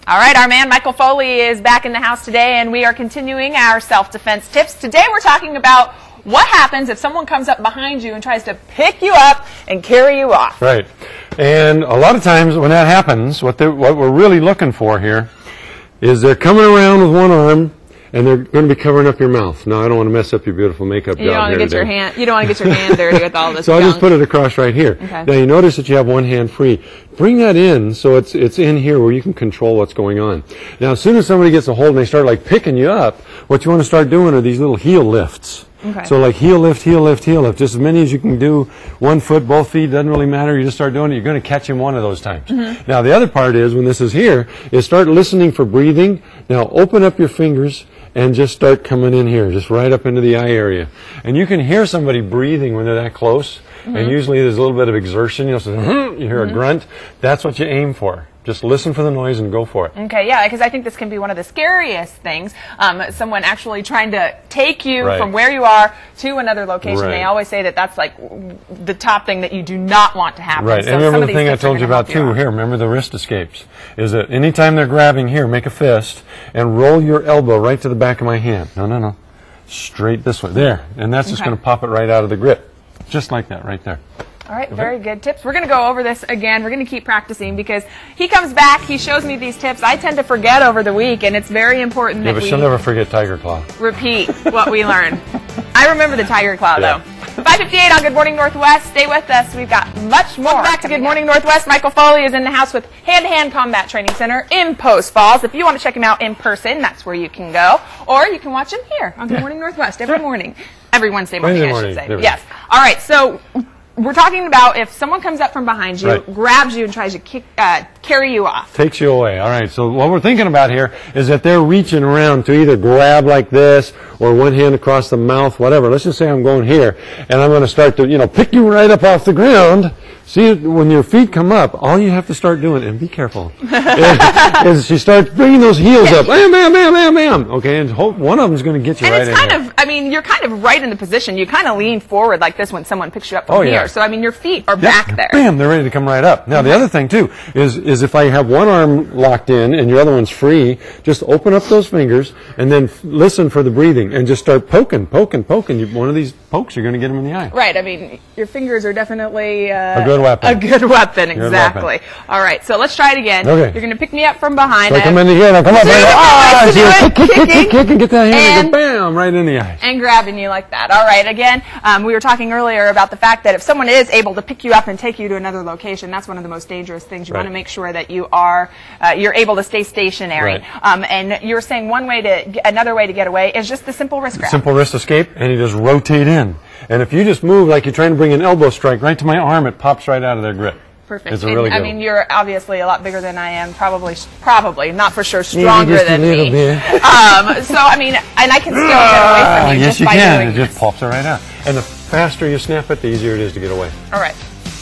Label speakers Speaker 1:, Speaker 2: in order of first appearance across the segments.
Speaker 1: All right, our man Michael Foley is back in the house today, and we are continuing our self-defense tips. Today we're talking about what happens if someone comes up behind you and tries to pick you up and carry you off.
Speaker 2: Right. And a lot of times when that happens, what we're really looking for here is they're coming around with one arm and they're going to be covering up your mouth. Now, I don't want to mess up your beautiful makeup job here today.
Speaker 1: You don't want to get your hand dirty with all this
Speaker 2: So I'll just put it across right here.
Speaker 1: Okay.
Speaker 2: Now, you notice that you have one hand free. Bring that in so it's in here where you can control what's going on. Now, as soon as somebody gets a hold and they start like picking you up, what you want to start doing are these little heel lifts.
Speaker 1: Okay.
Speaker 2: So like heel lift, heel lift, heel lift, just as many as you can do. 1 foot, both feet, doesn't really matter. You just start doing it. You're going to catch him one of those times. Mm-hmm. Now, the other part is when this is here, is start listening for breathing. Now, open up your fingers and just start coming in here, just right up into the eye area. And you can hear somebody breathing when they're that close. Mm-hmm. And usually there's a little bit of exertion. You hear a grunt. That's what you aim for. Just listen for the noise and go for it.
Speaker 1: Okay, yeah, because I think this can be one of the scariest things. Someone actually trying to take you from where you are to another location. They always say that that's like the top thing that you do not want to happen.
Speaker 2: Right,
Speaker 1: so
Speaker 2: and remember the thing I told you about too, here, remember the wrist escapes, is that anytime they're grabbing here, make a fist and roll your elbow right to the back of my hand. No. Straight this way. There. And that's just going to pop it right out of the grip. Just like that, right there.
Speaker 1: All right, very good tips. We're going to go over this again. We're going to keep practicing because he comes back, he shows me these tips. I tend to forget over the week, and it's very important that
Speaker 2: but she'll never forget Tiger Claw.
Speaker 1: Repeat what we learn. I remember the Tiger Claw, though. 5:58 on Good Morning Northwest. Stay with us. We've got much more. Welcome back to Good Morning Northwest. Michael Foley is in the house with Hand-to-Hand Combat Training Center in Post Falls. If you want to check him out in person, that's where you can go. Or you can watch him here on Good Morning Northwest every morning. Every Wednesday morning, I should say. Yes. All right, so we're talking about if someone comes up from behind you, grabs you, and tries to carry you off.
Speaker 2: Takes you away. All right, so what we're thinking about here is that they're reaching around to either grab like this or one hand across the mouth, whatever. Let's just say I'm going here, and I'm going to start to, pick you right up off the ground. See, when your feet come up, all you have to start doing, and be careful, is she starts bringing those heels up. Bam, bam, bam, bam, bam. Okay, and one of them is going to get you right in here.
Speaker 1: You're kind of right in the position. You kind of lean forward like this when someone picks you up from here. So, your feet are back there.
Speaker 2: Bam, they're ready to come right up. Now, the other thing, too, is if I have one arm locked in and your other one's free, just open up those fingers and then listen for the breathing and just start poking. One of these pokes, you're going to get them in the eye.
Speaker 1: Right. Your fingers are definitely
Speaker 2: a good weapon.
Speaker 1: A good weapon, exactly. All right, so let's try it again. Okay. You're going to pick me up from behind.
Speaker 2: So I come in here and I come up kick and get that hand and go bam, right in the eye.
Speaker 1: And grabbing you like that. All right, again, we were talking earlier about the fact that if someone is able to pick you up and take you to another location, that's one of the most dangerous things. You want to make sure that you are you're able to stay stationary. And you're saying another way to get away is just the simple wrist grab.
Speaker 2: Simple wrist escape, and you just rotate in. And if you just move like you're trying to bring an elbow strike right to my arm, it pops right out of their grip.
Speaker 1: Perfect.
Speaker 2: It's a really good one.
Speaker 1: You're obviously a lot bigger than I am, probably, not for sure stronger than me.
Speaker 2: Bit.
Speaker 1: And I can still get away from you.
Speaker 2: Yes, you can. It just pops it right out. And the faster you snap it, the easier it is to get away.
Speaker 1: All right.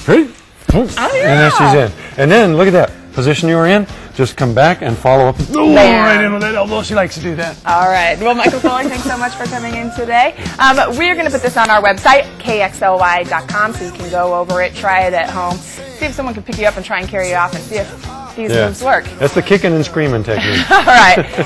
Speaker 2: Ready?
Speaker 1: Oh, yeah.
Speaker 2: And there she's in. And then, look at that. Position you were in, just come back and follow up. Right in with that elbow. She likes to do that.
Speaker 1: All right. Well, Michael Foley, thanks so much for coming in today. We're going to put this on our website, kxly.com, so you can go over it, try it at home, see if someone can pick you up and try and carry you off and see if these moves work.
Speaker 2: That's the kicking and screaming technique.
Speaker 1: All right. Hey.